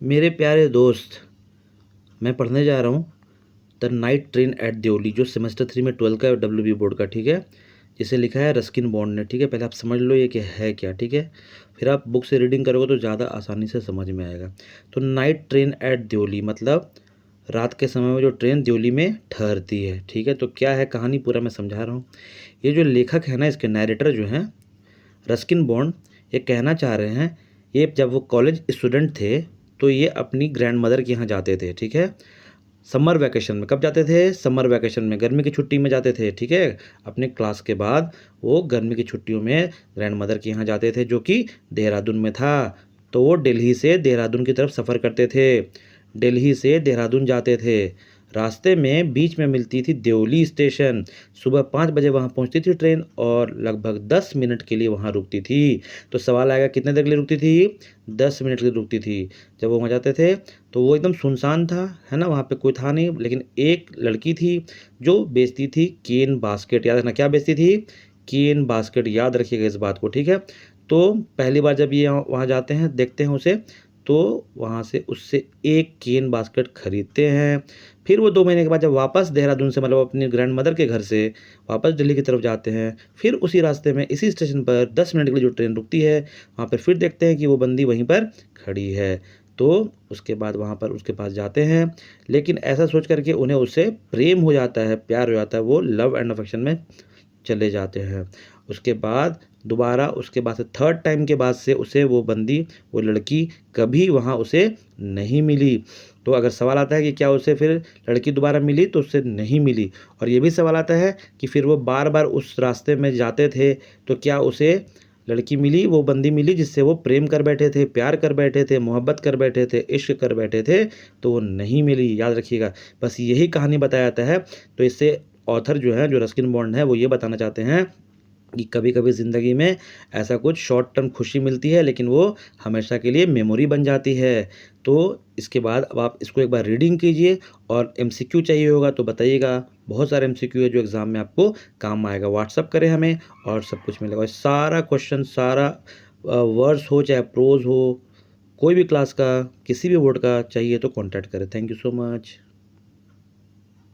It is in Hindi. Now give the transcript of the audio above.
मेरे प्यारे दोस्त, मैं पढ़ने जा रहा हूँ the night train eight Deoli, जो सेमेस्टर 3 में 12 का है WB बोर्ड का, ठीक है। जिसे लिखा है रस्किन बॉन्ड ने, ठीक है। पहले आप समझ लो ये कि है क्या, ठीक है। फिर आप बुक से रीडिंग करोगे तो ज़्यादा आसानी से समझ में आएगा। तो नाइट ट्रेन एट देओली मतलब रात के समय में जो ट्रेन देओली में ठहरती है, ठीक है। तो क्या है कहानी, पूरा मैं समझा रहा हूँ। ये जो लेखक है ना, इसके नरेटर जो हैं रस्किन बॉन्ड, ये कहना चाह रहे हैं, ये जब वो कॉलेज स्टूडेंट थे तो ये अपनी ग्रैंड मदर के यहाँ जाते थे, ठीक है। समर वैकेशन में, कब जाते थे? समर वैकेशन में, गर्मी की छुट्टी में जाते थे, ठीक है। अपने क्लास के बाद वो गर्मी की छुट्टियों में ग्रैंड मदर के यहाँ जाते थे, जो कि देहरादून में था। तो वो दिल्ली से देहरादून की तरफ सफ़र करते थे, दिल्ली से देहरादून जाते थे। रास्ते में बीच में मिलती थी देवली स्टेशन। सुबह 5 बजे वहाँ पहुँचती थी ट्रेन और लगभग 10 मिनट के लिए वहाँ रुकती थी। तो सवाल आएगा कितने देर के लिए रुकती थी? 10 मिनट के लिए रुकती थी। जब वो वहाँ जाते थे तो वो एकदम सुनसान था, है ना, वहाँ पे कोई था नहीं। लेकिन एक लड़की थी जो बेचती थी केन बास्केट। याद रखना, क्या बेचती थी? केन बास्केट, याद रखिएगा इस बात को, ठीक है। तो पहली बार जब ये वहाँ जाते हैं, देखते हैं उसे, तो वहाँ से उससे एक केन बास्केट खरीदते हैं। फिर वो 2 महीने के बाद जब वापस देहरादून से, मतलब अपनी ग्रैंड मदर के घर से वापस दिल्ली की तरफ जाते हैं, फिर उसी रास्ते में इसी स्टेशन पर 10 मिनट के लिए जो ट्रेन रुकती है, वहाँ पर फिर देखते हैं कि वो बंदी वहीं पर खड़ी है। तो उसके बाद वहाँ पर उसके पास जाते हैं, लेकिन ऐसा सोच करके उन्हें उससे प्रेम हो जाता है, प्यार हो जाता है, वो लव एंड अफेक्शन में चले जाते हैं। उसके बाद दोबारा, उसके बाद से थर्ड टाइम के बाद से उसे वो बंदी, वो लड़की कभी वहाँ उसे नहीं मिली। तो अगर सवाल आता है कि क्या उसे फिर लड़की दोबारा मिली, तो उससे नहीं मिली। और ये भी सवाल आता है कि फिर वो बार बार उस रास्ते में जाते थे तो क्या उसे लड़की मिली, वो बंदी मिली जिससे वो प्रेम कर बैठे थे, प्यार कर बैठे थे, मोहब्बत कर बैठे थे, इश्क कर बैठे थे? तो वो नहीं मिली, याद रखिएगा। बस यही कहानी बताया जाता है। तो इससे ऑथर जो है, जो रस्किन बॉन्ड है, वो ये बताना चाहते हैं कि कभी कभी ज़िंदगी में ऐसा कुछ शॉर्ट टर्म खुशी मिलती है, लेकिन वो हमेशा के लिए मेमोरी बन जाती है। तो इसके बाद अब आप इसको एक बार रीडिंग कीजिए, और MCQ चाहिए होगा तो बताइएगा। बहुत सारे MCQ है जो एग्ज़ाम में आपको काम आएगा। व्हाट्सअप करें हमें और सब कुछ मिलेगा। और सारा क्वेश्चन, सारा वर्ड्स हो चाहे प्रोज हो, कोई भी क्लास का, किसी भी बोर्ड का चाहिए तो कॉन्टैक्ट करें। Thank you so much.